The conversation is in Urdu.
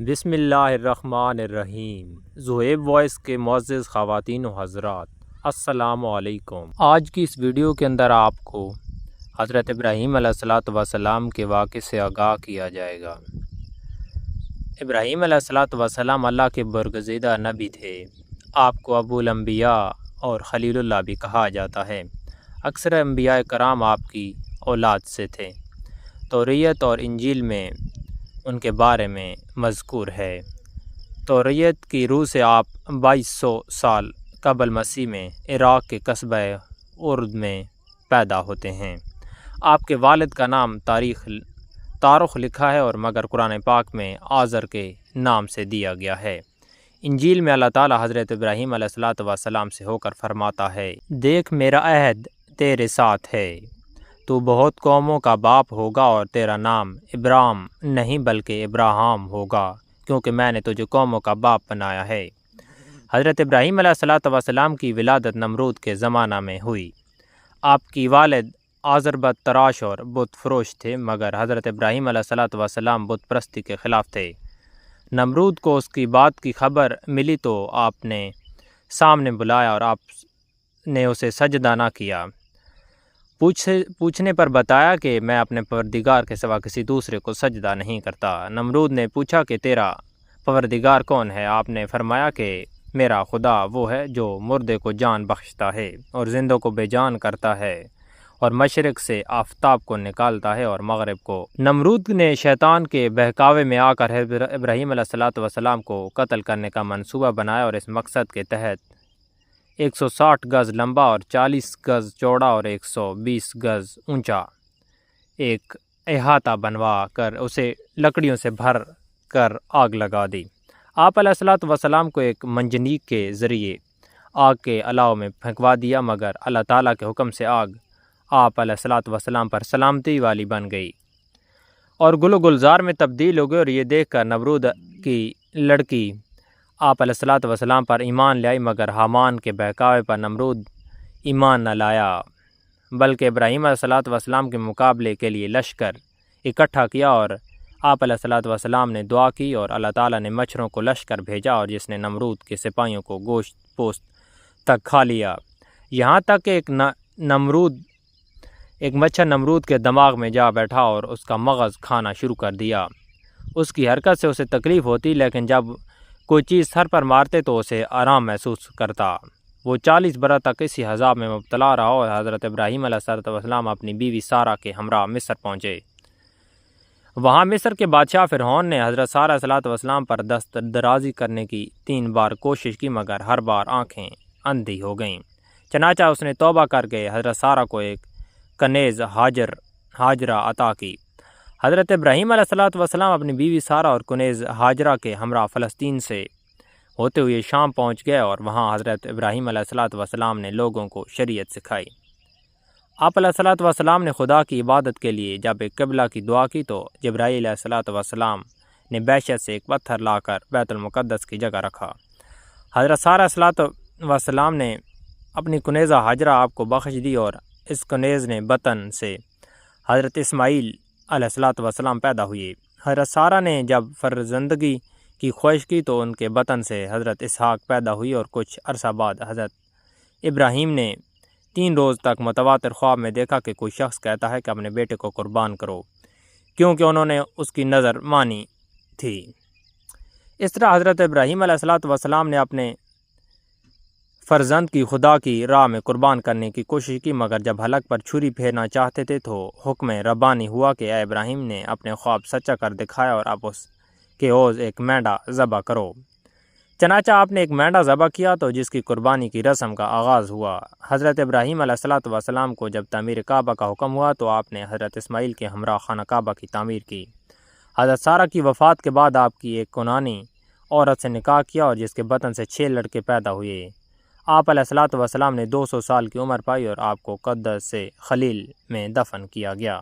بسم اللہ الرحمن الرحیم۔ زہیب وائس کے معزز خواتین و حضرات، السلام علیکم۔ آج کی اس ویڈیو کے اندر آپ کو حضرت ابراہیم علیہ السلام کے واقعے سے آگاہ کیا جائے گا۔ ابراہیم علیہ السلام اللہ کے برگزیدہ نبی تھے۔ آپ کو ابو الانبیاء اور خلیل اللہ بھی کہا جاتا ہے۔ اکثر انبیاء کرام آپ کی اولاد سے تھے۔ توریت اور انجیل میں ان کے بارے میں مذکور ہے۔ توریت کی روح سے آپ 2200 سال قبل مسیح میں عراق کے قصبہ ارد میں پیدا ہوتے ہیں۔ آپ کے والد کا نام تاریخ لکھا ہے اور مگر قرآن پاک میں آزر کے نام سے دیا گیا ہے۔ انجیل میں اللہ تعالیٰ حضرت ابراہیم علیہ السلام سے ہو کر فرماتا ہے، دیکھ میرا عہد تیرے ساتھ ہے، تو بہت قوموں کا باپ ہوگا اور تیرا نام ابرام نہیں بلکہ ابراہام ہوگا، کیونکہ میں نے تجھے قوموں کا باپ بنایا ہے۔ حضرت ابراہیم علیہ السلام کی ولادت نمرود کے زمانہ میں ہوئی۔ آپ کی والد آزر بت تراش اور بت فروش تھے، مگر حضرت ابراہیم علیہ السلام بت پرستی کے خلاف تھے۔ نمرود کو اس کی بات کی خبر ملی تو آپ نے سامنے بلایا اور آپ نے اسے سجدہ نہ کیا۔ پوچھنے پر بتایا کہ میں اپنے پروردگار کے سوا کسی دوسرے کو سجدہ نہیں کرتا۔ نمرود نے پوچھا کہ تیرا پروردگار کون ہے؟ آپ نے فرمایا کہ میرا خدا وہ ہے جو مردے کو جان بخشتا ہے اور زندوں کو بے جان کرتا ہے اور مشرق سے آفتاب کو نکالتا ہے اور مغرب کو۔ نمرود نے شیطان کے بہکاوے میں آ کر ابراہیم علیہ السلام کو قتل کرنے کا منصوبہ بنایا اور اس مقصد کے تحت 160 گز لمبا اور 40 گز چوڑا اور 120 گز اونچا ایک احاطہ بنوا کر اسے لکڑیوں سے بھر کر آگ لگا دی۔ آپ علیہ السلام کو ایک منجنیق کے ذریعے آگ کے الاؤ میں پھینکوا دیا، مگر اللہ تعالیٰ کے حکم سے آگ آپ علیہ السلام پر سلامتی والی بن گئی اور گل و گلزار میں تبدیل ہو گئی، اور یہ دیکھ کر نمرود کی لڑکی آپ علیہ السلام پر ایمان لائی، مگر حامان کے بہکاوے پر نمرود ایمان نہ لایا، بلکہ ابراہیم علیہ السلام کے مقابلے کے لیے لشکر اکٹھا کیا، اور آپ علیہ السلام نے دعا کی اور اللہ تعالیٰ نے مچھروں کو لشکر بھیجا اور جس نے نمرود کے سپاہیوں کو گوشت پوست تک کھا لیا، یہاں تک کہ ایک مچھر نمرود کے دماغ میں جا بیٹھا اور اس کا مغز کھانا شروع کر دیا۔ اس کی حرکت سے اسے تکلیف ہوتی، لیکن جب کوئی چیز سر پر مارتے تو اسے آرام محسوس کرتا۔ وہ 40 برس تک اسی عذاب میں مبتلا رہا اور حضرت ابراہیم علیہ السلام اپنی بیوی سارہ کے ہمراہ مصر پہنچے۔ وہاں مصر کے بادشاہ فرعون نے حضرت سارہ علیہ السلام پر دست درازی کرنے کی 3 بار کوشش کی، مگر ہر بار آنکھیں اندھی ہو گئیں۔ چنانچہ اس نے توبہ کر کے حضرت سارہ کو ایک کنیز ہاجرہ عطا کی۔ حضرت ابراہیم علیہ السلام اپنی بیوی سارہ اور کنیز ہاجرہ کے ہمراہ فلسطین سے ہوتے ہوئے شام پہنچ گئے اور وہاں حضرت ابراہیم علیہ السلام نے لوگوں کو شریعت سکھائی۔ آپ علیہ السلام نے خدا کی عبادت کے لیے جب ایک قبلہ کی دعا کی تو جبرائیل علیہ السلام نے بیشت سے ایک پتھر لا کر بیت المقدس کی جگہ رکھا۔ حضرت سارہ علیہ السلام نے اپنی کنیزہ ہاجرہ آپ کو بخش دی اور اس کنیز نے بطن سے حضرت اسماعیل علیہ السلام پیدا ہوئے۔ حضرت سارہ نے جب فرزندگی کی خواہش کی تو ان کے بطن سے حضرت اسحاق پیدا ہوئی، اور کچھ عرصہ بعد حضرت ابراہیم نے 3 روز تک متواتر خواب میں دیکھا کہ کوئی شخص کہتا ہے کہ اپنے بیٹے کو قربان کرو، کیونکہ انہوں نے اس کی نظر مانی تھی۔ اس طرح حضرت ابراہیم علیہ السلام نے اپنے فرزند کی خدا کی راہ میں قربان کرنے کی کوشش کی، مگر جب حلق پر چھری پھیرنا چاہتے تھے تو حکم ربانی ہوا کہ اے ابراہیم نے اپنے خواب سچا کر دکھایا اور اب اس کے عوض ایک مینڈا ذبح کرو۔ چنانچہ آپ نے ایک مینڈا ذبح کیا تو جس کی قربانی کی رسم کا آغاز ہوا۔ حضرت ابراہیم علیہ السلام کو جب تعمیر کعبہ کا حکم ہوا تو آپ نے حضرت اسماعیل کے ہمراہ خانہ کعبہ کی تعمیر کی۔ حضرت سارہ کی وفات کے بعد آپ کی ایک کنانی عورت سے نکاح کیا اور جس کے بطن سے 6 لڑکے پیدا ہوئے۔ آپ علیہ السلام نے 200 سال کی عمر پائی اور آپ کو قدس سے خلیل میں دفن کیا گیا۔